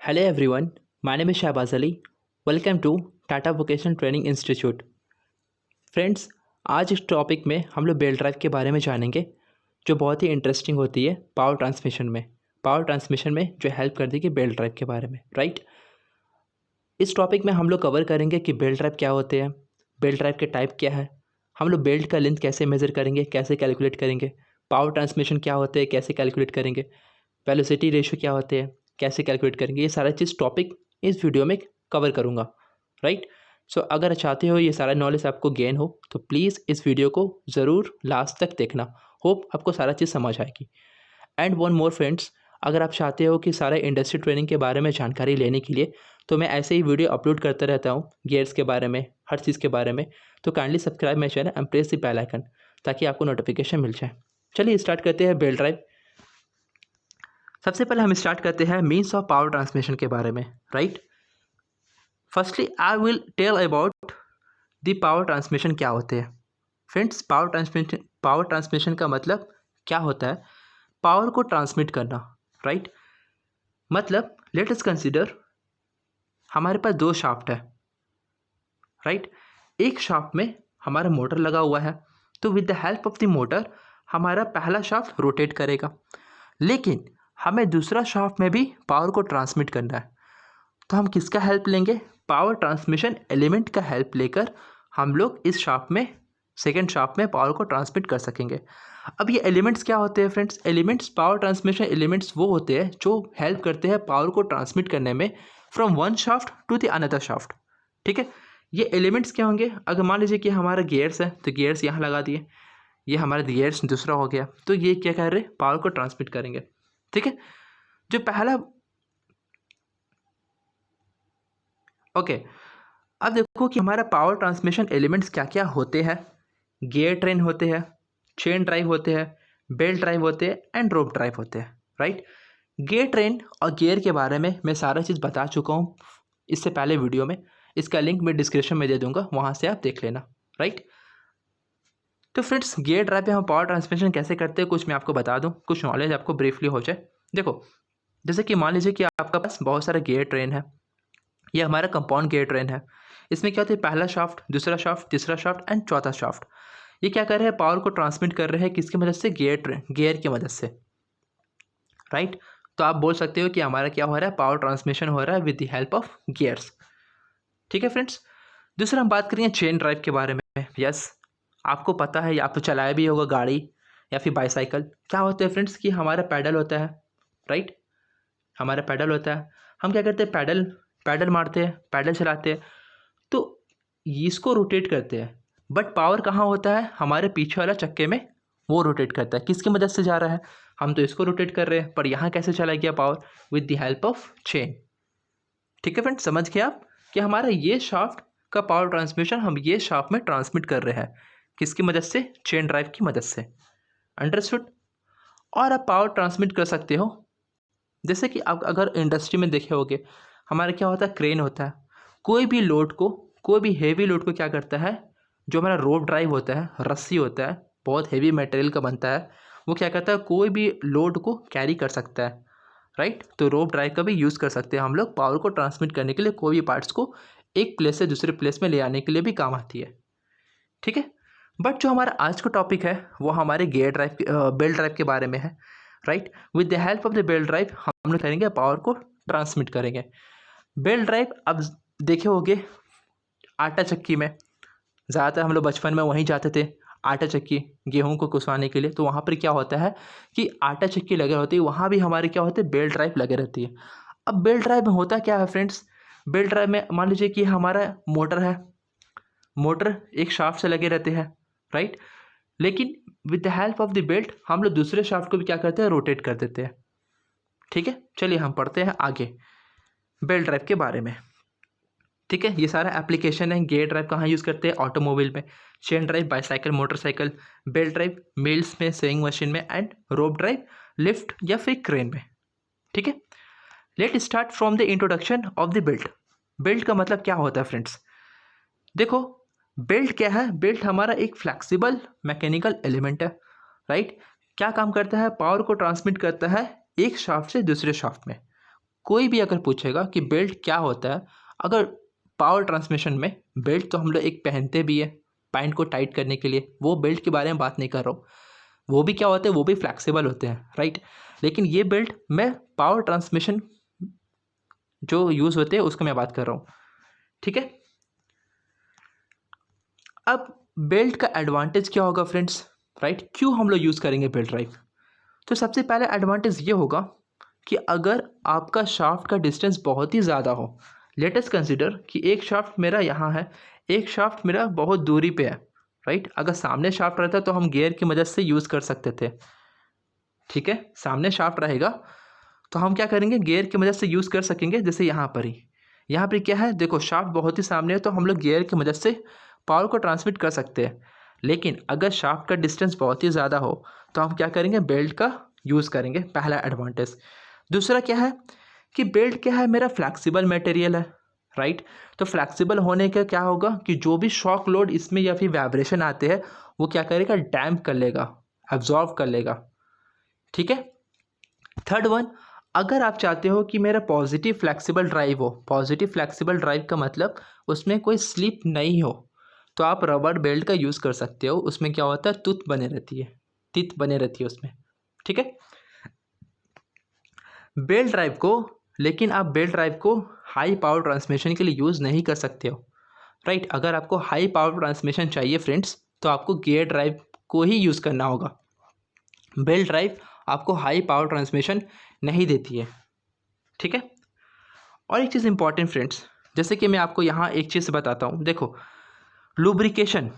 Hello everyone, my name is Shahbaz Ali. Welcome to Tata vocational training institute. Friends, आज इस topic में हम लोग बेल्ट ड्राइव के बारे में जानेंगे जो बहुत ही इंटरेस्टिंग होती है पावर ट्रांसमिशन में जो हेल्प करती है बेल्ट ड्राइव के बारे में, राइट। इस टॉपिक में हम लोग कवर करेंगे कि बेल्ट ड्राइव क्या होते हैं, बेल्ट ड्राइव के टाइप क्या है, हम लोग बेल्ट का लेंथ कैसे मेज़र करेंगे, कैसे कैलकुलेट करेंगे, पावर ट्रांसमिशन क्या होते हैं, कैसे कैलकुलेट करेंगे, वेलोसिटी रेशियो क्या होते हैं, कैसे कैलकुलेट करेंगे। ये सारा चीज़ टॉपिक इस वीडियो में कवर करूँगा, राइट। सो अगर चाहते हो ये सारा नॉलेज आपको गेन हो तो प्लीज़ इस वीडियो को ज़रूर लास्ट तक देखना। होप आपको सारा चीज़ समझ आएगी। एंड वन मोर फ्रेंड्स, अगर आप चाहते हो कि सारे इंडस्ट्री ट्रेनिंग के बारे में जानकारी लेने के लिए तो मैं ऐसे ही वीडियो अपलोड करता रहता हूँ, गियर्स के बारे में, हर चीज़ के बारे में। तो kindly subscribe my channel and press the bell icon ताकि आपको नोटिफिकेशन मिल जाए। चलिए स्टार्ट करते हैं बेल्ट ड्राइव। सबसे पहले हम स्टार्ट करते हैं मीन्स ऑफ पावर ट्रांसमिशन के बारे में, right. Firstly I will tell about the power transmission क्या होते हैं। फ्रेंड्स, पावर ट्रांसमिशन का मतलब क्या होता है? पावर को ट्रांसमिट करना, राइट। मतलब लेट अस कंसीडर हमारे पास दो शाफ्ट है, राइट। एक शाफ्ट में हमारा मोटर लगा हुआ है, तो with the help of the motor हमारा पहला शाफ्ट रोटेट करेगा, लेकिन हमें दूसरा शाफ्ट में भी पावर को ट्रांसमिट करना है। तो हम किसका हेल्प लेंगे? पावर ट्रांसमिशन एलिमेंट का हेल्प लेकर हम लोग इस शाफ्ट में, सेकेंड शाफ्ट में पावर को ट्रांसमिट कर सकेंगे। अब ये एलिमेंट्स क्या होते हैं friends? Elements, power transmission elements वो होते हैं जो हेल्प करते हैं पावर को ट्रांसमिट करने में from one shaft to the another shaft, ठीक है। ये एलिमेंट्स क्या होंगे? अगर मान लीजिए कि हमारा गियर्स है तो गियर्स यहाँ लगा दिए, ये हमारा गियर्स दूसरा हो गया, तो ये क्या कर रहे हैं? पावर को ट्रांसमिट करेंगे, ठीक है। जो पहला ओके अब देखो कि हमारा पावर ट्रांसमिशन एलिमेंट्स क्या क्या होते हैं। गियर ट्रेन होते हैं, चेन ड्राइव होते हैं, बेल्ट ड्राइव होते हैं एंड रोप ड्राइव होते हैं, राइट। गियर ट्रेन और गियर के बारे में मैं सारा चीज़ बता चुका हूँ इससे पहले वीडियो में। इसका लिंक मैं डिस्क्रिप्शन में दे दूंगा, वहाँ से आप देख लेना, राइट। तो फ्रेंड्स, गियर ड्राइव पे हम पावर ट्रांसमिशन कैसे करते हैं कुछ मैं आपको बता दूँ, कुछ नॉलेज आपको ब्रीफली हो जाए। देखो, जैसे कि मान लीजिए कि आपका पास बहुत सारा गियर ट्रेन है, ये हमारा कंपाउंड गियर ट्रेन है। इसमें क्या होता है? पहला शाफ्ट, दूसरा शाफ्ट, तीसरा शाफ्ट एंड चौथा शाफ्ट। ये क्या कर रहे हैं? पावर को ट्रांसमिट कर रहे हैं किसकी मदद से? गियर की मदद से, राइट। तो आप बोल सकते हो कि हमारा क्या हो रहा है? पावर ट्रांसमिशन हो रहा है with the help of gears, ठीक है फ्रेंड्स। दूसरा हम बात करेंगे चेन ड्राइव के बारे में। यस, आपको पता है, आप तो चलाया भी होगा गाड़ी या फिर बाईसाइकिल। क्या होता है फ्रेंड्स कि हमारा पैडल होता है, राइट। हमारा पैडल होता है, हम क्या करते हैं? पैडल पैडल मारते हैं, पैडल चलाते हैं, तो इसको रोटेट करते हैं। बट पावर कहाँ होता है? हमारे पीछे वाला चक्के में वो रोटेट करता है। किसकी मदद से जा रहा है? हम तो इसको रोटेट कर रहे हैं, पर यहाँ कैसे चला गया power? With the help of chain, ठीक है फ्रेंड्स। समझ गए आप कि हमारा ये शाफ्ट का पावर ट्रांसमिशन हम ये शाफ्ट में ट्रांसमिट कर रहे हैं, किसकी मदद से? चेन ड्राइव की मदद से, अंडरस्टूड। और आप पावर ट्रांसमिट कर सकते हो, जैसे कि आप अगर इंडस्ट्री में देखे होगे, हमारा क्या होता है? क्रेन होता है। कोई भी लोड को, कोई भी हेवी लोड को क्या करता है? जो हमारा रोप ड्राइव होता है, रस्सी होता है, बहुत हेवी मटेरियल का बनता है, वो क्या करता है? कोई भी लोड को कैरी कर सकता है, राइट। तो रोप ड्राइव का भी यूज़ कर सकते हैं हम लोग पावर को ट्रांसमिट करने के लिए। कोई भी पार्ट्स को एक प्लेस से दूसरे प्लेस में ले आने के लिए भी काम आती है, ठीक है। बट जो हमारा आज का टॉपिक है वो हमारे बेल्ट ड्राइव के बारे में है, right. With the help of the belt drive हम लोग करेंगे पावर को ट्रांसमिट करेंगे। बेल्ट ड्राइव, अब देखे होगे आटा चक्की में, ज़्यादातर हम लोग बचपन में वहीं जाते थे, आटा चक्की, गेहूं को कुसवाने के लिए। तो वहाँ पर क्या होता है कि आटा चक्की लगे होती है, वहाँ भी हमारे क्या होते हैं? बेल्ट ड्राइव लगे रहती है। अब बेल्ट ड्राइव में होता क्या है फ्रेंड्स? बेल्ट ड्राइव में मान लीजिए कि हमारा मोटर है, मोटर एक शाफ्ट से लगे रहते हैं, राइट। लेकिन with the help of the belt हम लोग दूसरे शाफ्ट को भी क्या करते हैं? रोटेट कर देते हैं, ठीक है। चलिए हम पढ़ते हैं आगे बेल्ट ड्राइव के बारे में, ठीक है। ये सारा एप्लीकेशन है। गियर ड्राइव कहाँ यूज़ करते हैं? ऑटोमोबाइल में। Chain drive bicycle, motorcycle. Belt drive mills में, सेइंग मशीन में एंड रोप ड्राइव लिफ्ट या फिर क्रेन में, ठीक है। Let start from the introduction of the belt. Belt का मतलब क्या होता है फ्रेंड्स? देखो, बेल्ट क्या है? बेल्ट हमारा एक फ्लेक्सिबल मैकेनिकल एलिमेंट है, राइट। क्या काम करता है? पावर को ट्रांसमिट करता है एक शाफ्ट से दूसरे शाफ्ट में। कोई भी अगर पूछेगा कि बेल्ट क्या होता है, अगर पावर ट्रांसमिशन में बेल्ट तो हम लोग एक पहनते भी है पैंट को टाइट करने के लिए, वो बेल्ट के बारे में बात नहीं कर रहा हूँ। वो भी क्या होते हैं, वो भी फ्लैक्सिबल होते हैं, राइट। लेकिन ये बेल्ट मैं पावर ट्रांसमिशन जो यूज़ होते हैं उसका मैं बात कर रहा हूँ, ठीक है। अब बेल्ट का एडवांटेज क्या होगा फ्रेंड्स, राइट, क्यों हम लोग यूज़ करेंगे बेल्ट ड्राइव। तो सबसे पहले एडवांटेज ये होगा कि अगर आपका शाफ्ट का डिस्टेंस बहुत ही ज़्यादा हो, लेट अस कंसिडर कि एक शाफ्ट मेरा यहाँ है, एक शाफ्ट मेरा बहुत दूरी पे है, राइट। अगर सामने शाफ्ट रहता तो हम गियर की मदद से यूज़ कर सकते थे, ठीक है। सामने शाफ्ट रहेगा तो हम क्या करेंगे, गियर की मदद से यूज़ कर सकेंगे। जैसे यहाँ पर क्या है, देखो शाफ्ट बहुत ही सामने है तो हम लोग गियर की मदद से पावर को ट्रांसमिट कर सकते हैं। लेकिन अगर शाफ्ट का डिस्टेंस बहुत ही ज़्यादा हो तो हम क्या करेंगे, बेल्ट का यूज़ करेंगे, पहला एडवांटेज। दूसरा क्या है कि बेल्ट क्या है, मेरा फ्लैक्सिबल मटेरियल है, राइट। तो फ्लैक्सिबल होने का क्या होगा कि जो भी शॉक लोड इसमें या फिर वाइब्रेशन आते हैं वो क्या करेगा, डैम्प कर लेगा, एब्जॉर्व कर लेगा, ठीक है। थर्ड वन, अगर आप चाहते हो कि मेरा पॉजिटिव फ्लैक्सिबल ड्राइव हो, पॉजिटिव फ्लैक्सिबल ड्राइव का मतलब उसमें कोई स्लिप नहीं हो, तो आप रबर बेल्ट का यूज़ कर सकते हो। उसमें क्या होता है, तुत बने रहती है, तित बने रहती है उसमें, ठीक है। बेल्ट ड्राइव को, लेकिन आप बेल्ट ड्राइव को हाई पावर ट्रांसमिशन के लिए यूज़ नहीं कर सकते हो, राइट। अगर आपको हाई पावर ट्रांसमिशन चाहिए फ्रेंड्स तो आपको गियर ड्राइव को ही यूज़ करना होगा। बेल्ट ड्राइव आपको हाई पावर ट्रांसमिशन नहीं देती है, ठीक है। और एक चीज़ इंपॉर्टेंट फ्रेंड्स, जैसे कि मैं आपको यहाँ एक चीज़ बताता हूँ, देखो लुब्रिकेशन,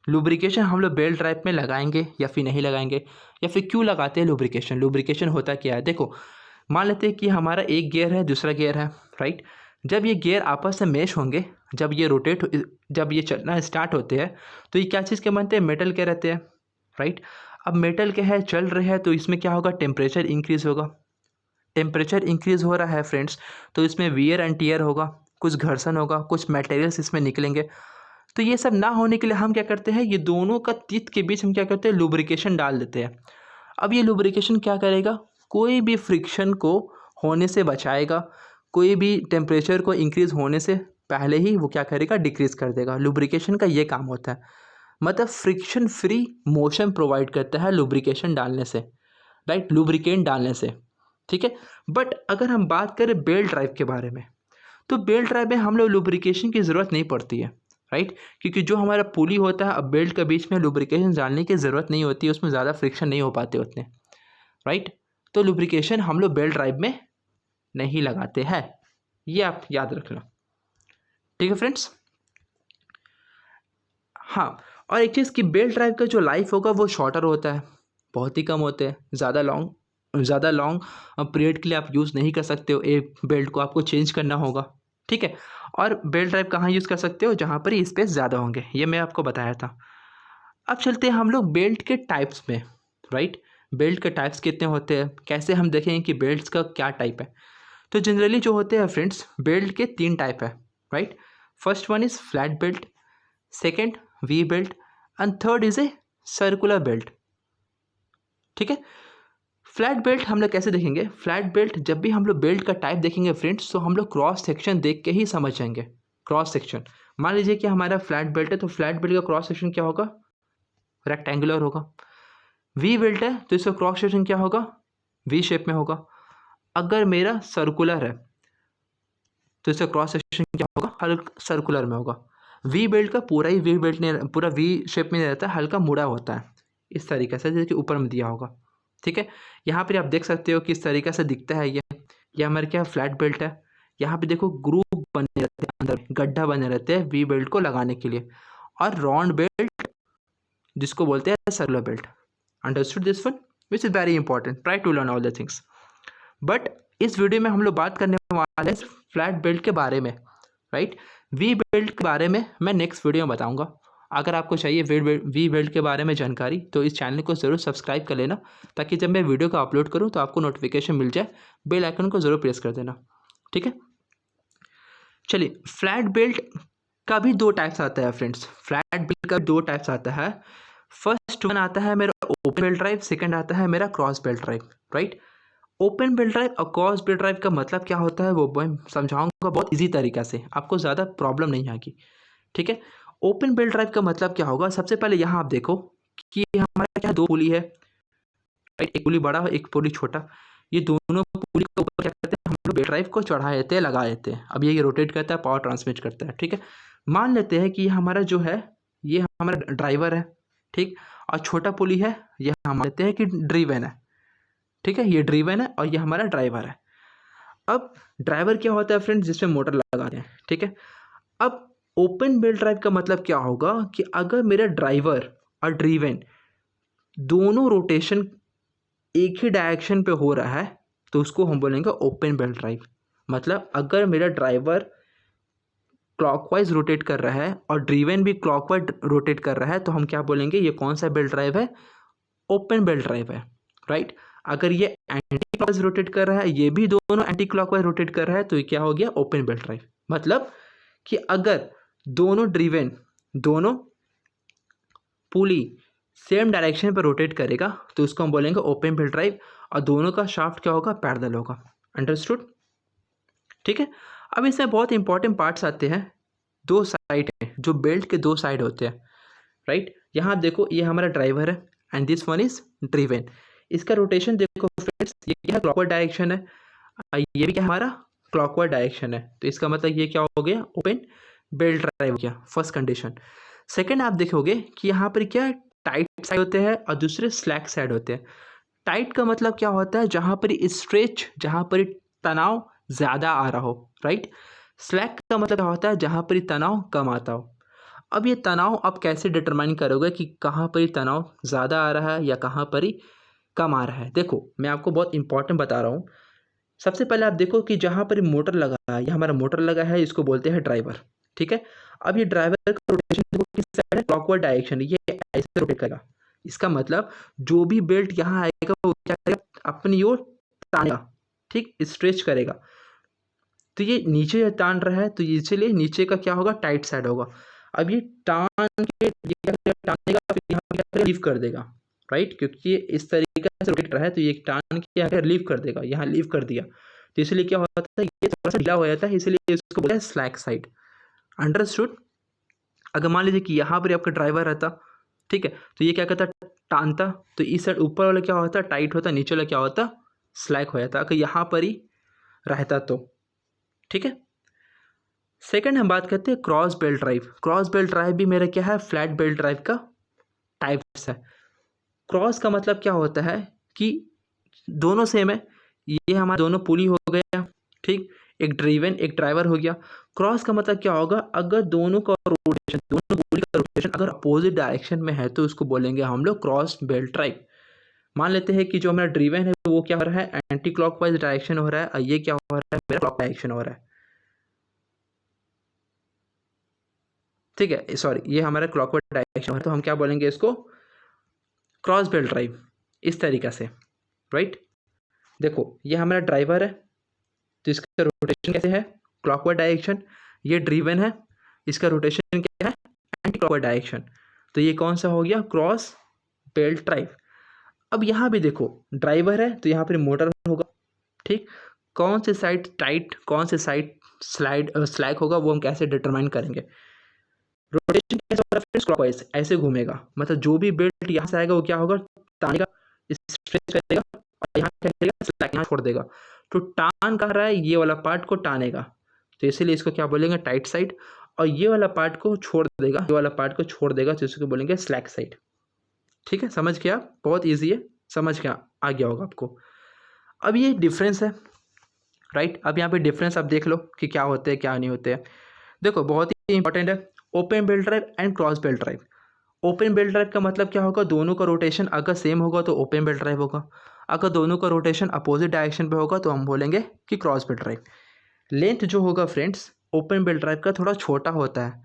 लुब्रिकेशन हम लोग बेल्ट ड्राइव में लगाएंगे या फिर नहीं लगाएंगे, या फिर क्यों लगाते हैं लुब्रिकेशन। लुब्रिकेशन होता क्या है, देखो मान लेते हैं कि हमारा एक गियर है, दूसरा गियर है, राइट। जब ये गियर आपस में मैश होंगे, जब ये जब ये चलना स्टार्ट होते हैं तो ये क्या चीज़ के बनते हैं, मेटल के रहते हैं, राइट। अब मेटल के है, चल रहे हैं, तो इसमें क्या होगा, टेम्परेचर इंक्रीज़ होगा। टेम्परेचर इंक्रीज़ हो रहा है फ्रेंड्स तो इसमें वियर एंड टियर होगा, कुछ घर्षण होगा, कुछ मटेरियल्स इसमें निकलेंगे। तो ये सब ना होने के लिए हम क्या करते हैं, ये दोनों का तित के बीच हम क्या करते हैं, लुब्रिकेशन डाल देते हैं। अब ये लुब्रिकेशन क्या करेगा, कोई भी फ्रिक्शन को होने से बचाएगा, कोई भी टेम्परेचर को इंक्रीज़ होने से पहले ही वो क्या करेगा, डिक्रीज़ कर देगा। लुब्रिकेशन का ये काम होता है, मतलब फ्रिक्शन फ्री मोशन प्रोवाइड करता है लुब्रिकेशन डालने से, राइट, लुब्रिकेंट डालने से, ठीक है। बट अगर हम बात करें बेल्ट ड्राइव के बारे में, तो बेल्ट ड्राइव में हम लोग लुब्रिकेशन की ज़रूरत नहीं पड़ती है, राइट। क्योंकि जो हमारा पुली होता है, अब बेल्ट के बीच में लुब्रिकेशन डालने की ज़रूरत नहीं होती है, उसमें ज़्यादा फ्रिक्शन नहीं हो पाते उतने, राइट। तो लुब्रिकेशन हम लोग बेल्ट ड्राइव में नहीं लगाते हैं, ये आप याद रखना, ठीक है फ्रेंड्स। हाँ, और एक चीज़ कि बेल्ट ड्राइव का जो लाइफ होगा वो शॉर्टर होता है, बहुत ही कम होते हैं, ज़्यादा लॉन्ग पीरियड के लिए आप यूज़ नहीं कर सकते हो, एक बेल्ट को आपको चेंज करना होगा, ठीक है। और बेल्ट ड्राइव कहाँ यूज़ कर सकते हो, जहाँ पर ही स्पेस ज़्यादा होंगे, ये मैं आपको बताया था। अब चलते हैं हम लोग बेल्ट के टाइप्स में, राइट। बेल्ट के टाइप्स कितने होते हैं, कैसे हम देखेंगे कि बेल्ट्स का क्या टाइप है। तो जनरली जो होते हैं फ्रेंड्स, बेल्ट के 3 टाइप है, right. First one is flat belt, second we belt and third is a circular belt, ठीक है। फ्लैट बेल्ट हम लोग कैसे देखेंगे, फ्लैट बेल्ट जब भी हम लोग बेल्ट का टाइप देखेंगे फ्रेंड्स तो हम लोग क्रॉस सेक्शन देख के ही समझ जाएंगे। क्रॉस सेक्शन, मान लीजिए कि हमारा फ्लैट बेल्ट है तो फ्लैट बेल्ट का क्रॉस सेक्शन क्या होगा, रेक्टेंगुलर होगा। वी बेल्ट है तो इसका क्रॉस सेक्शन क्या होगा, वी शेप में होगा। अगर मेरा सर्कुलर है तो इसका क्रॉस सेक्शन क्या होगा, हल्का सर्कुलर में होगा। वी बेल्ट का पूरा ही वी बेल्ट नहीं, पूरा वी शेप में नहीं रहता, हल्का मुड़ा होता है इस तरीके से, जैसे कि ऊपर में दिया होगा, ठीक है। यहाँ पर आप देख सकते हो किस तरीके से दिखता है ये हमारे क्या फ्लैट बेल्ट है। यहाँ पे देखो ग्रूव बने रहते हैं, अंदर गड्ढा बने रहते हैं वी बेल्ट को लगाने के लिए। और राउंड बेल्ट जिसको बोलते हैं circular belt. Understood this one, which is very important, try to learn all the things. But इस वीडियो में हम लोग बात करने वाले हैं फ्लैट बेल्ट के बारे में, राइट। वी बेल्ट के बारे में मैं नेक्स्ट वीडियो में बताऊंगा। अगर आपको चाहिए वी बेल्ट के बारे में जानकारी तो इस चैनल को ज़रूर सब्सक्राइब कर लेना, ताकि जब मैं वीडियो को अपलोड करूं तो आपको नोटिफिकेशन मिल जाए। बेल आइकन को ज़रूर प्रेस कर देना, ठीक है। चलिए, फ्लैट बेल्ट का भी 2 टाइप्स आता है फ्रेंड्स, फ्लैट बेल्ट का 2 टाइप्स आता है। फर्स्ट वन आता है मेरा ओपन बेल्ट ड्राइव, सेकंड आता है मेरा cross belt drive, right. Open belt drive और क्रॉस बेल्ट ड्राइव का मतलब क्या होता है वो मैं समझाऊंगा बहुत इजी तरीका से, आपको ज़्यादा प्रॉब्लम नहीं आएगी। ठीक है, ओपन बेल्ट ड्राइव का मतलब क्या होगा, सबसे पहले यहाँ आप देखो कि हमारा क्या दो पुली है, राइट, एक पुली बड़ा है एक पुली छोटा। ये दोनों पुली के ऊपर क्या करते हैं, हम लोग बेल्ट ड्राइव को चढ़ा देते हैं, लगा देते हैं। अब ये रोटेट करता है, पावर ट्रांसमिट करता है। ठीक है, मान लेते हैं कि ये हमारा जो है ये हमारा ड्राइवर है, ठीक, और छोटा पुली है ये हम लेते हैं कि ड्रीवन है। ठीक है, ये ड्रीवन है और ये हमारा ड्राइवर है। अब ड्राइवर क्या होता है फ्रेंड्स, जिसमें मोटर लगाते हैं। ठीक है, अब ओपन बेल्ट ड्राइव का मतलब क्या होगा कि अगर मेरा ड्राइवर और ड्रीवन दोनों रोटेशन एक ही डायरेक्शन पे हो रहा है तो उसको हम बोलेंगे ओपन बेल्ट ड्राइव। मतलब अगर मेरा ड्राइवर क्लॉकवाइज रोटेट कर रहा है और ड्रीवन भी क्लॉकवाइज रोटेट कर रहा है तो हम क्या बोलेंगे, ये कौन सा बेल्ट ड्राइव है, ओपन बेल्ट ड्राइव है, राइट। अगर ये एंटी क्लॉकवाइज रोटेट कर रहा है, ये भी दोनों एंटी क्लॉकवाइज रोटेट कर रहा है, तो ये क्या हो गया, ओपन बेल्ट ड्राइव। मतलब कि अगर दोनों ड्रीवन दोनों पुली सेम डायरेक्शन पर रोटेट करेगा तो उसको हम बोलेंगे ओपन बेल्ट ड्राइव, और दोनों का शाफ्ट क्या होगा, पैरेलल होगा। अंडरस्टूड। ठीक है, अब इसमें बहुत इंपॉर्टेंट पार्ट्स आते हैं। दो साइड है, जो बेल्ट के दो साइड होते हैं, राइट। यहाँ आप देखो ये हमारा ड्राइवर है and this one is driven. इसका रोटेशन देखो फ्रेंड्स, ये है क्लॉकवाइज डायरेक्शन है, ये भी क्या हमारा क्लॉकवाइज डायरेक्शन है। तो इसका मतलब ये क्या हो गया, ओपन बेल्ट ड्राइव हो गया, फर्स्ट कंडीशन। सेकंड आप देखोगे कि यहाँ पर क्या टाइट साइड होते हैं और दूसरे स्लैक साइड होते हैं। टाइट का मतलब क्या होता है, जहाँ पर स्ट्रेच, जहाँ पर तनाव ज़्यादा आ रहा हो, राइट। स्लैक का मतलब क्या होता है, जहाँ पर तनाव कम आता हो। अब ये तनाव आप कैसे डिटरमाइन करोगे कि कहाँ पर तनाव ज़्यादा आ रहा है या कहाँ पर ही कम आ रहा है। देखो मैं आपको बहुत इंपॉर्टेंट बता रहा हूँ। सबसे पहले आप देखो कि जहाँ पर मोटर लगा है, ये हमारा मोटर लगा है, इसको बोलते हैं ड्राइवर। ठीक है, अब ये ड्राइवर का रोटेशन देखो किस साइड है, क्लॉकवाइज डायरेक्शन, ये ऐसे रोटेट करेगा। इसका मतलब जो भी बेल्ट यहाँ आएगा वो क्या करेगा, अपनी ओर तानेगा, ठीक, स्ट्रेच करेगा। तो ये नीचे तान रहा है तो इसलिए नीचे का क्या होगा, टाइट साइड होगा। अब ये टान के टानेगा, फिर यहाँ पे क्या लीव कर देगा, राइट, क्योंकि ये इस तरीके से रोटेट रहा है तो ये टान के आकर लीव कर देगा, यहाँ लीव कर दिया तो इसलिए क्या होता है, ये थोड़ा सा ढीला हो जाता है, इसलिए इसको बोलते हैं स्लैक साइड। अंडरस्टूड। अगर मान लीजिए कि यहाँ पर आपका ड्राइवर रहता, ठीक है, तो ये क्या करता, टानता, तो इस साइड ऊपर वाला क्या होता, टाइट होता, नीचे वाला क्या होता, स्लैक हो जाता, अगर यहाँ पर ही रहता तो। ठीक है, सेकंड हम बात करते हैं cross belt drive. Cross belt drive भी मेरा क्या है, फ्लैट बेल्ट ड्राइव का टाइप्स है। क्रॉस का मतलब क्या होता है कि दोनों सेम है, ये हमारा दोनों पुली हो गया, ठीक, एक ड्रीवन एक ड्राइवर हो गया। क्रॉस का मतलब क्या होगा, अगर दोनों का रोटेशन, दोनों पुली का रोटेशन अगर अपोजिट डायरेक्शन में है तो उसको बोलेंगे हम लोग क्रॉस बेल्ट ड्राइव। मान लेते हैं कि जो हमारा ड्रीवन है वो क्या हो रहा है, एंटी क्लॉकवाइज डायरेक्शन हो रहा है, और ये क्या हो रहा है, मेरा क्लॉक डायरेक्शन हो रहा है। ठीक है, सॉरी, ये हमारा क्लॉकवाइज डायरेक्शन है तो हम क्या बोलेंगे इसको, क्रॉस बेल्ट ड्राइव, इस तरीक़ा से, राइट। देखो ये हमारा ड्राइवर है तो इसका रोटेशन कैसे है, क्लॉकवाइज डायरेक्शन। ये ड्रीवन है, इसका रोटेशन क्या है, एंटी क्लॉकवाइज डायरेक्शन। तो ये कौन सा हो गया, क्रॉस बेल्ट ड्राइव। अब यहाँ भी देखो ड्राइवर है तो यहाँ पर मोटर होगा, ठीक, कौन से साइड टाइट कौन से साइड स्लैक होगा वो हम कैसे डिटरमाइन करेंगे। रोटेशन कैसे होगा फ्रेंड्स, क्लॉकवाइज ऐसे घूमेगा, मतलब जो भी बेल्ट यहाँ से आएगा वो क्या होगा, तानेगा, स्ट्रेच करेगा, और यहाँ क्या करेगा, स्लैक यहाँ छोड़ देगा। तो टान कर रहा है, ये वाला पार्ट को टानेगा, तो इसीलिए इसको क्या बोलेंगे, टाइट साइड, और ये वाला पार्ट को छोड़ देगा, ये वाला पार्ट को छोड़ देगा तो इसको बोलेंगे स्लैक साइड। ठीक है, समझ गया, बहुत ईजी है, समझ गया, आ गया होगा आपको। अब ये डिफरेंस है, राइट। अब यहाँ पे डिफरेंस आप देख लो कि क्या होते हैं क्या नहीं होते हैं। देखो बहुत ही इंपॉर्टेंट है, open belt drive and cross belt drive. Open belt drive का मतलब क्या होगा, दोनों का रोटेशन अगर सेम होगा तो ओपन बेल्ट ड्राइव होगा, अगर दोनों का रोटेशन अपोजिट डायरेक्शन पे होगा तो हम बोलेंगे कि क्रॉस बेल्ट ड्राइव। लेंथ जो होगा फ्रेंड्स ओपन बेल्ट ड्राइव का थोड़ा छोटा होता है,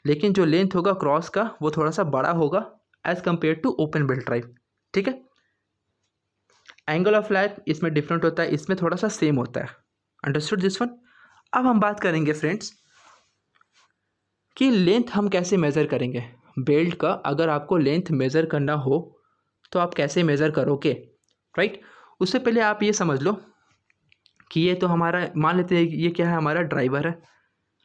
लेकिन जो लेंथ होगा क्रॉस का वो थोड़ा सा बड़ा होगा as compare to open belt drive. ठीक है, एंगल ऑफ लाइट इसमें डिफरेंट होता है, इसमें थोड़ा सा सेम होता है। Understood this one. अब हम बात करेंगे फ्रेंड्स कि लेंथ हम कैसे मेज़र करेंगे बेल्ट का। अगर आपको लेंथ मेज़र करना हो तो आप कैसे मेज़र करोगे, राइट। उससे पहले आप ये समझ लो कि ये तो हमारा, मान लेते हैं ये क्या है, हमारा ड्राइवर है,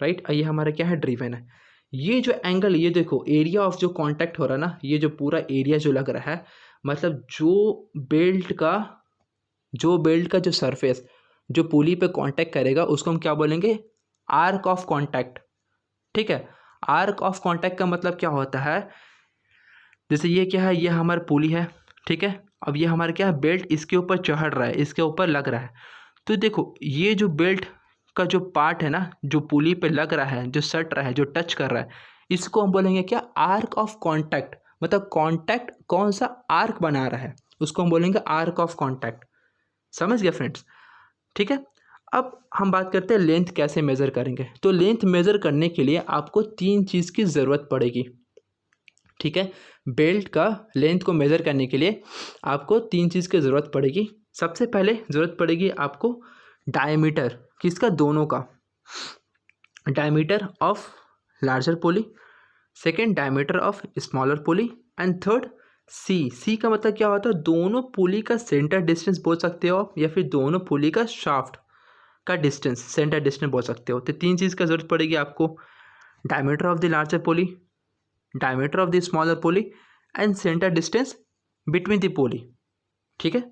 राइट, और ये हमारा क्या है, ड्रिवन है। ये जो एंगल, ये देखो एरिया ऑफ जो कांटेक्ट हो रहा है ना, ये जो पूरा एरिया जो लग रहा है, मतलब जो बेल्ट का जो सरफेस जो पुली पे कांटेक्ट करेगा उसको हम क्या बोलेंगे, आर्क ऑफ कांटेक्ट। ठीक है, आर्क ऑफ कांटेक्ट का मतलब क्या होता है, जैसे ये क्या है, ये हमारा पुली है, ठीक है, अब ये हमारा क्या है, बेल्ट इसके ऊपर चढ़ रहा है, इसके ऊपर लग रहा है। तो देखो ये जो बेल्ट का जो पार्ट है ना, जो पुली पे लग रहा है, जो सट रहा है, जो टच कर रहा है, इसको हम बोलेंगे क्या, आर्क ऑफ कांटेक्ट। मतलब कांटेक्ट कौन सा आर्क बना रहा है, उसको हम बोलेंगे आर्क ऑफ कांटेक्ट। समझ गए फ्रेंड्स? ठीक है, अब हम बात करते हैं लेंथ कैसे मेज़र करेंगे। तो लेंथ मेज़र करने के लिए आपको 3 चीज़ की ज़रूरत पड़ेगी। ठीक है, बेल्ट का लेंथ को मेज़र करने के लिए आपको 3 चीज़ की ज़रूरत पड़ेगी। सबसे पहले ज़रूरत पड़ेगी आपको डायमीटर, किसका, दोनों का, diameter of larger pulley, second diameter of smaller pulley, and third C का मतलब क्या होता है, दोनों पुली का सेंटर डिस्टेंस बोल सकते हो आप, या फिर दोनों पुली का शाफ्ट का डिस्टेंस, सेंटर डिस्टेंस बोल सकते हो। तो 3 चीज़ का ज़रूरत पड़ेगी आपको, diameter of the larger pulley, diameter of the smaller pulley, and centre distance between the पुली। ठीक है,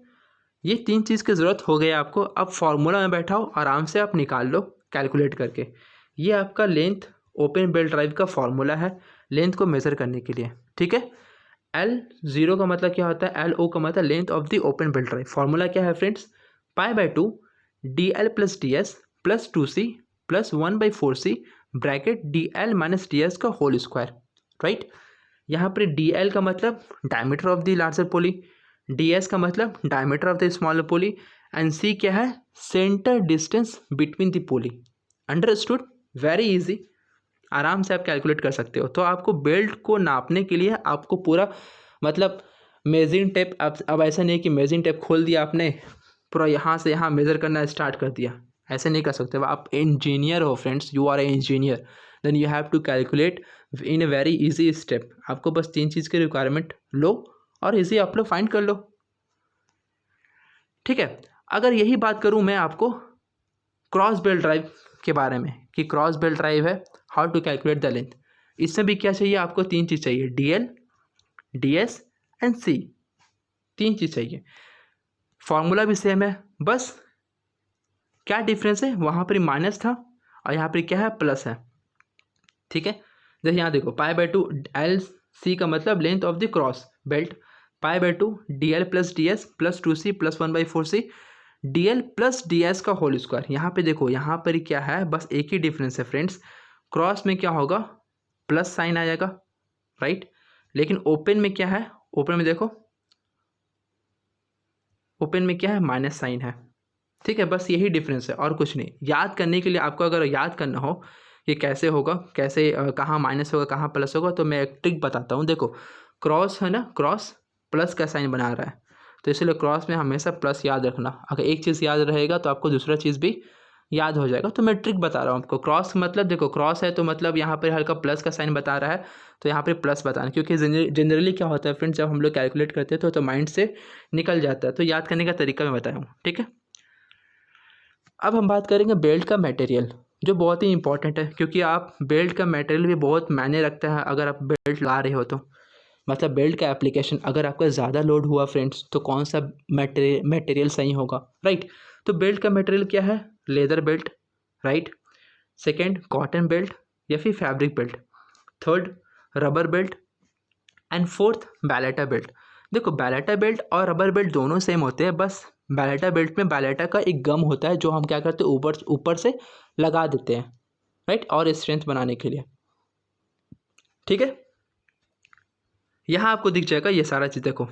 ये 3 चीज़ की ज़रूरत हो गई आपको। अब फॉर्मूला में बैठाओ, आराम से आप निकाल लो कैलकुलेट करके। ये आपका लेंथ ओपन बेल्ट ड्राइव का फॉर्मूला है लेंथ को मेज़र करने के लिए। ठीक है, L0 का मतलब क्या होता है, LO का मतलब length of the open belt drive. Formula क्या है friends, π/2 DL + DS + 2C + 1/4C bracket DL - DS का होल स्क्वायर। राइट, यहाँ पर DL का मतलब diameter of the larger pulley, DS का मतलब diameter of the smaller pulley, and C क्या है, centre distance between the pulley. Understood? Very easy, आराम से आप कैलकुलेट कर सकते हो। तो आपको बेल्ट को नापने के लिए आपको पूरा मतलब मेजरिंग टेप, अब ऐसा नहीं कि मेजरिंग टेप खोल दिया आपने, पूरा यहाँ से यहाँ मेज़र करना स्टार्ट कर दिया, ऐसे नहीं कर सकते। आप इंजीनियर हो friends, you are a engineer, then you have to calculate in a very easy step. आपको बस 3 चीज़ की रिक्वायरमेंट लो और इजी आप लोग फाइंड कर लो। ठीक है, अगर यही बात करूँ मैं आपको क्रॉस बेल्ट ड्राइव के बारे में, कि क्रॉस बेल्ट ड्राइव है, how to calculate the length, इसमें भी क्या चाहिए आपको, 3 चीज़ चाहिए, DL, DS एंड C, 3 चीज़ चाहिए। फॉर्मूला भी सेम है, बस क्या डिफरेंस है, वहाँ पर माइनस था और यहाँ पर क्या है, प्लस है। ठीक है, जैसे यहाँ देखो π/2 LC का मतलब length of the cross belt, π/2 DL + DS + 2C + 1/4C DL + DS का होल स्क्वायर। यहाँ पे देखो, यहाँ पर क्या है, बस एक ही डिफरेंस है फ्रेंड्स, क्रॉस में क्या होगा, प्लस साइन आ जाएगा, राइट, लेकिन ओपन में क्या है, ओपन में देखो, ओपन में क्या है, माइनस साइन है। ठीक है, बस यही डिफरेंस है और कुछ नहीं। याद करने के लिए आपको अगर याद करना हो कि कैसे होगा, कैसे कहाँ माइनस होगा कहाँ प्लस होगा, तो मैं एक ट्रिक बताता हूँ। देखो क्रॉस है ना, क्रॉस प्लस का साइन बना रहा है, तो इसलिए क्रॉस में हमेशा प्लस याद रखना। अगर एक चीज़ याद रहेगा तो आपको दूसरा चीज़ भी याद हो जाएगा। तो मैं ट्रिक बता रहा हूँ आपको। क्रॉस मतलब देखो, क्रॉस है तो मतलब यहाँ पर हल्का प्लस का साइन बता रहा है, तो यहाँ पे प्लस बताना, क्योंकि जनरली क्या होता है फ्रेंड्स, जब हम लोग कैलकुलेट करते हैं तो माइंड से निकल जाता है। तो याद करने का तरीका मैं बताया हूँ। ठीक है, अब हम बात करेंगे बेल्ट का मटेरियल, जो बहुत ही इंपॉर्टेंट है, क्योंकि आप बेल्ट का मटेरियल भी बहुत मायने रखता है। अगर आप बेल्ट ला रहे हो तो मतलब बेल्ट का एप्लीकेशन, अगर आपका ज़्यादा लोड हुआ फ्रेंड्स, तो कौन सा मटेरियल सही होगा, राइट। तो बेल्ट का मटेरियल क्या है, leather belt, right, second cotton belt या फिर fabric belt, third rubber belt, and fourth balata belt. देखो बैलेटा बेल्ट और रबर बेल्ट दोनों सेम होते हैं, बस बैलेटा बेल्ट में बैलेटा का एक गम होता है जो हम क्या करते हैं, ऊपर ऊपर से लगा देते हैं, राइट, और स्ट्रेंथ बनाने के लिए। ठीक है, यहाँ आपको दिख जाएगा ये सारा चीज़। देखो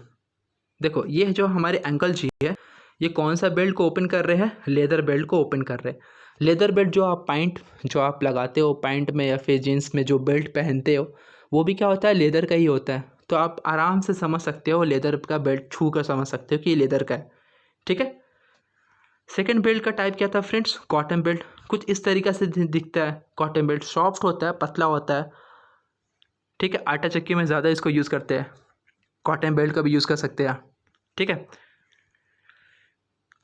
देखो, ये जो हमारे अंकल जी है, ये कौन सा बेल्ट को ओपन कर रहे हैं, लेदर बेल्ट को ओपन कर रहे हैं। लेदर बेल्ट जो आप पैंट जो आप लगाते हो, पैंट में या फिर जीन्स में जो बेल्ट पहनते हो, वो भी क्या होता है, लेदर का ही होता है। तो आप आराम से समझ सकते हो, लेदर का बेल्ट छू कर समझ सकते हो कि ये लेदर का है। ठीक है, सेकेंड बेल्ट का टाइप क्या था फ्रेंड्स, कॉटन बेल्ट। कुछ इस तरीके से दिखता है। कॉटन बेल्ट सॉफ्ट होता है, पतला होता है। ठीक है, आटा चक्की में ज़्यादा इसको यूज़ करते हैं। कॉटन बेल्ट का भी यूज़ कर सकते हैं। ठीक है,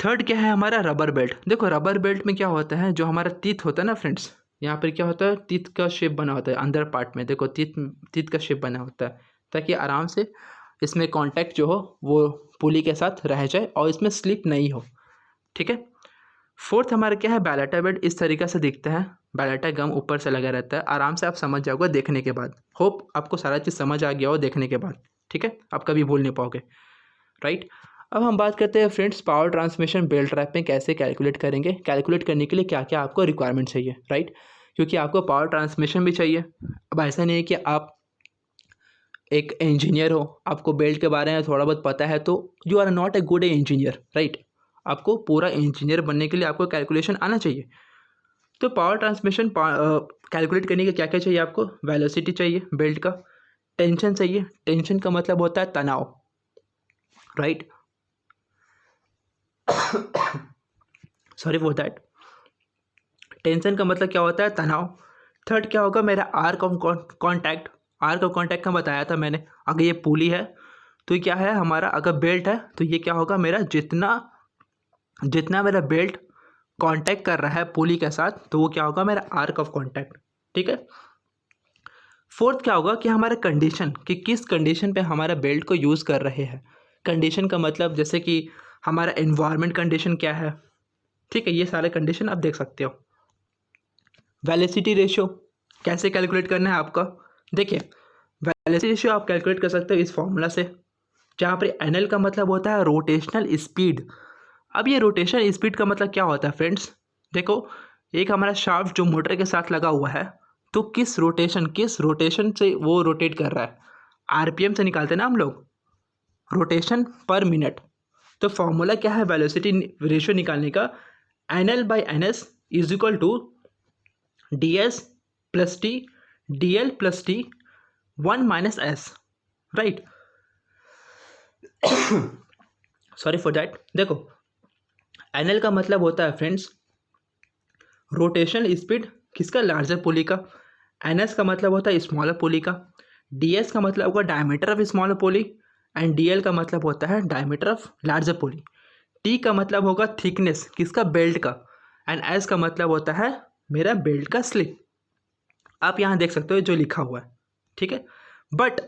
थर्ड क्या है हमारा रबर बेल्ट। देखो रबर बेल्ट में क्या होता है, जो हमारा टीथ होता है ना फ्रेंड्स, यहाँ पर क्या होता है, टीथ का शेप बना होता है अंदर पार्ट में, देखो टीथ का शेप बना होता है, ताकि आराम से इसमें कांटेक्ट जो हो वो पुली के साथ रह जाए और इसमें स्लिप नहीं हो। ठीक है। फोर्थ हमारा क्या है, बैलेटा बेल्ट। इस तरीके से दिखता है, बैलेटा गम ऊपर से लगा रहता है, आराम से आप समझ जाओगे देखने के बाद। होप आपको सारा चीज़ समझ आ गया हो देखने के बाद। ठीक है, आप कभी भूल नहीं पाओगे। राइट। अब हम बात करते हैं friends, power transmission belt drive में कैसे कैलकुलेट करेंगे, कैलकुलेट करने के लिए क्या क्या आपको रिक्वायरमेंट चाहिए। राइट, क्योंकि आपको पावर ट्रांसमिशन भी चाहिए। अब ऐसा नहीं है कि आप एक इंजीनियर हो, आपको बेल्ट के बारे में थोड़ा बहुत पता है तो you are not a good engineer. Right, आपको पूरा इंजीनियर बनने के लिए आपको कैलकुलेशन आना चाहिए। तो पावर ट्रांसमिशन कैलकुलेट करने के क्या क्या चाहिए आपको, वेलोसिटी चाहिए बेल्ट का, टेंशन चाहिए, टेंशन का मतलब होता है तनाव। Right, sorry for that. Tension का मतलब क्या होता है, तनाव। थर्ड क्या होगा मेरा, arc of contact. Arc of contact का बताया था मैंने। अगर ये पुली है तो ये क्या है हमारा, अगर बेल्ट है तो ये क्या होगा मेरा, जितना मेरा बेल्ट कांटेक्ट कर रहा है पुली के साथ तो वो क्या होगा मेरा आर्क ऑफ कांटेक्ट। ठीक है। फोर्थ क्या होगा कि हमारा कंडीशन, कि किस कंडीशन पे हमारा बेल्ट को यूज़ कर रहे हैं। कंडीशन का मतलब जैसे कि हमारा एनवायरनमेंट कंडीशन क्या है। ठीक है, ये सारे कंडीशन आप देख सकते हो। वेलोसिटी रेशियो कैसे कैलकुलेट करना है आपका, देखिए वेलोसिटी रेशियो आप कैलकुलेट कर सकते हो इस फॉर्मूला से, जहाँ पर एनएल का मतलब होता है रोटेशनल स्पीड। अब ये रोटेशन स्पीड का मतलब क्या होता है फ्रेंड्स, देखो एक हमारा शाफ्ट जो मोटर के साथ लगा हुआ है तो किस रोटेशन से वो रोटेट कर रहा है, आरपीएम से निकालते हैं ना हम लोग, रोटेशन पर मिनट। तो फॉर्मूला क्या है वेलोसिटी रेशियो निकालने का, NL by N S is equal to D S plus T D L plus T 1 minus S. Right, sorry for that. देखो एनएल का मतलब होता है फ्रेंड्स रोटेशन स्पीड किसका, लार्जर पुली का। एनएस का मतलब होता है स्मॉलर पुली का। डीएस का मतलब होगा diameter of smaller pulley and DL का मतलब होता है diameter of larger pulley. T का मतलब होगा थिकनेस किसका, बेल्ट का। एंड एस का मतलब होता है मेरा बेल्ट का स्लिप। आप यहाँ देख सकते हो जो लिखा हुआ है। ठीक है, बट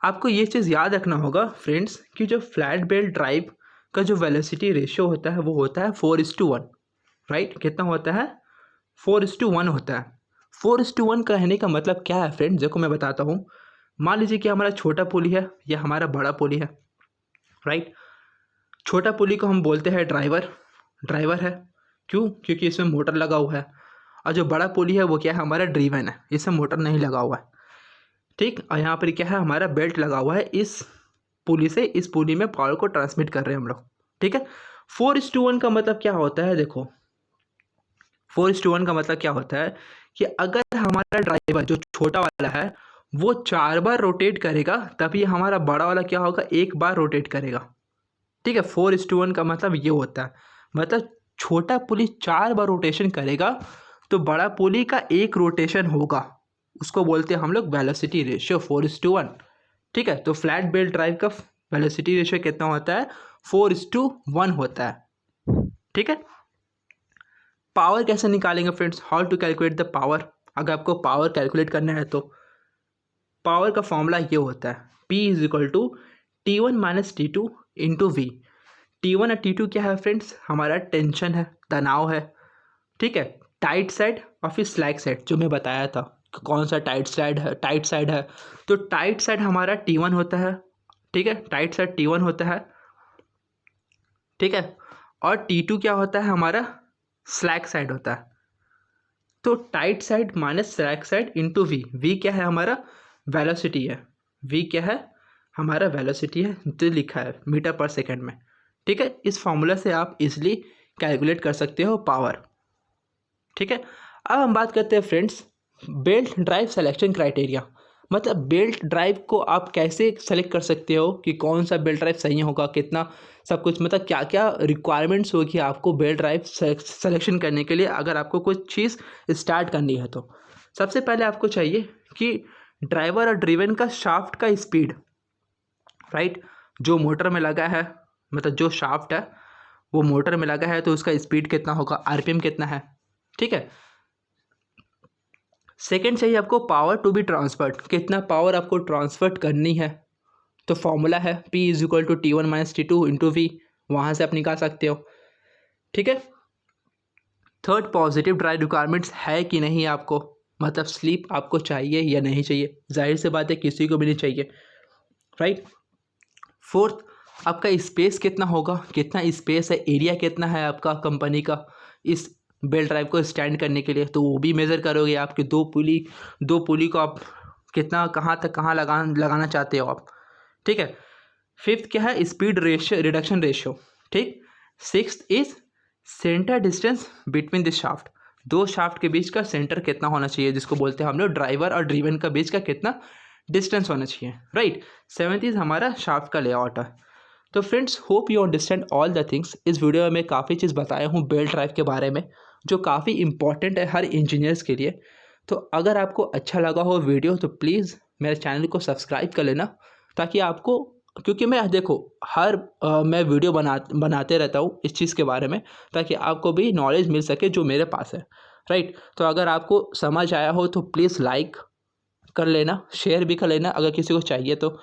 आपको ये चीज़ याद रखना होगा फ्रेंड्स कि जो फ्लैट बेल्ट ड्राइव का जो वेलोसिटी रेशियो होता है वो होता है 4:1। राइट, कितना होता है, 4:1 होता है। 4:1 कहने का मतलब क्या है फ्रेंड्स, देखो मैं बताता हूँ। मान लीजिए कि हमारा छोटा पुली है या हमारा बड़ा पुली है। राइट, छोटा पुली को हम बोलते हैं ड्राइवर है। क्यों, क्योंकि इसमें मोटर लगा हुआ है। और जो बड़ा पुली है वो क्या है हमारा ड्रीवन है, इसमें मोटर नहीं लगा हुआ है। ठीक, और यहाँ पर क्या है हमारा बेल्ट लगा हुआ है इस पुली से, इस पुली में पावर को ट्रांसमिट कर रहे हैं हम लोग। ठीक है, 4:1 का मतलब क्या होता है, देखो 4:1 का मतलब क्या होता है कि अगर हमारा ड्राइवर जो छोटा वाला है वो 4 बार रोटेट करेगा तभी हमारा बड़ा वाला क्या होगा, 1 बार रोटेट करेगा। ठीक है, 4:1 का मतलब ये होता है, मतलब छोटा पुली 4 बार रोटेशन करेगा तो बड़ा पुली का 1 रोटेशन होगा, उसको बोलते हैं हम लोग वेलोसिटी रेशियो 4:1। ठीक है, तो फ्लैट बेल्ट ड्राइव का वेलोसिटी रेशियो कितना होता है, 4:1 होता है। ठीक है, पावर कैसे निकालेंगे friends, how to calculate the power. अगर आपको पावर कैलकुलेट करना है तो पावर का फॉर्मूला ये होता है, P is equal to T1 minus T2 into V. T1 और T2 क्या है फ्रेंड्स, हमारा टेंशन है, तनाव है। ठीक है, टाइट साइड और फिर स्लैक साइड जो मैं बताया था कि कौन सा टाइट साइड है तो टाइट साइड हमारा T1 होता है। ठीक है, टाइट साइड T1 होता है। ठीक है, और T2 क्या होता है हमारा, स्लैक साइड होता है। तो tight side minus slack side into V. V क्या है हमारा, वेलोसिटी है। वी क्या है हमारा, वेलोसिटी है, जो लिखा है मीटर पर सेकंड में। ठीक है, इस फॉर्मूला से आप इजीली कैलकुलेट कर सकते हो पावर। ठीक है, अब हम बात करते हैं friends belt drive selection criteria. मतलब बेल्ट ड्राइव को आप कैसे सेलेक्ट कर सकते हो कि कौन सा बेल्ट ड्राइव सही होगा, कितना सब कुछ, मतलब क्या क्या रिक्वायरमेंट्स होगी आपको बेल्ट ड्राइव सिलेक्शन करने के लिए अगर आपको कुछ चीज़ स्टार्ट करनी है। तो सबसे पहले आपको चाहिए कि ड्राइवर और ड्रिवन का शाफ्ट का स्पीड। राइट, जो मोटर में लगा है मतलब जो शाफ्ट है वो मोटर में लगा है तो उसका स्पीड कितना होगा, आरपीएम कितना है, ठीक है। सेकंड चाहिए आपको पावर टू बी ट्रांसफर्ड, कितना पावर आपको ट्रांसफर करनी है, तो फॉर्मूला है P is equal to T1 minus T2 into V, वहाँ से आप निकाल सकते हो, ठीक है। थर्ड पॉजिटिव ड्राइव रिक्वायरमेंट्स है कि नहीं आपको, मतलब स्लीप आपको चाहिए या नहीं चाहिए, जाहिर सी बात है किसी को भी नहीं चाहिए, राइट। फोर्थ आपका स्पेस कितना होगा, कितना स्पेस है, एरिया कितना है आपका कंपनी का इस बेल्ट ड्राइव को स्टैंड करने के लिए, तो वो भी मेज़र करोगे। आपके दो पुली को आप कितना कहाँ तक कहाँ लगाना चाहते हो आप, ठीक है। फिफ्थ क्या है, स्पीड रेशियो रिडक्शन रेशियो, ठीक। Sixth is centre distance between this shaft, दो शाफ्ट के बीच का सेंटर कितना होना चाहिए, जिसको बोलते हैं हम लोग ड्राइवर और ड्रीवन का बीच का कितना डिस्टेंस होना चाहिए, राइट। सेवेंथ इज हमारा शाफ्ट का लेआउट है। तो friends hope you understand all the things. इस वीडियो में मैं काफ़ी चीज़ बताया हूँ बेल्ट ड्राइव के बारे में, जो काफ़ी इंपॉर्टेंट है हर इंजीनियर्स के लिए। तो अगर आपको अच्छा लगा हो वीडियो तो प्लीज़ मेरे चैनल को सब्सक्राइब कर लेना, ताकि आपको, क्योंकि मैं देखो मैं वीडियो बनाते रहता हूँ इस चीज़ के बारे में, ताकि आपको भी नॉलेज मिल सके जो मेरे पास है, राइट। तो अगर आपको समझ आया हो तो प्लीज़ लाइक कर लेना, शेयर भी कर लेना, अगर किसी को चाहिए तो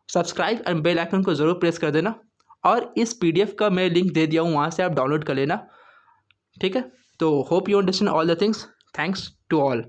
सब्सक्राइब एंड बेल आइकन को ज़रूर प्रेस कर देना। और इस पीडीएफ का मैं लिंक दे दिया हूँ, वहाँ से आप डाउनलोड कर लेना, ठीक है। तो hope you understand all the things. Thanks to all.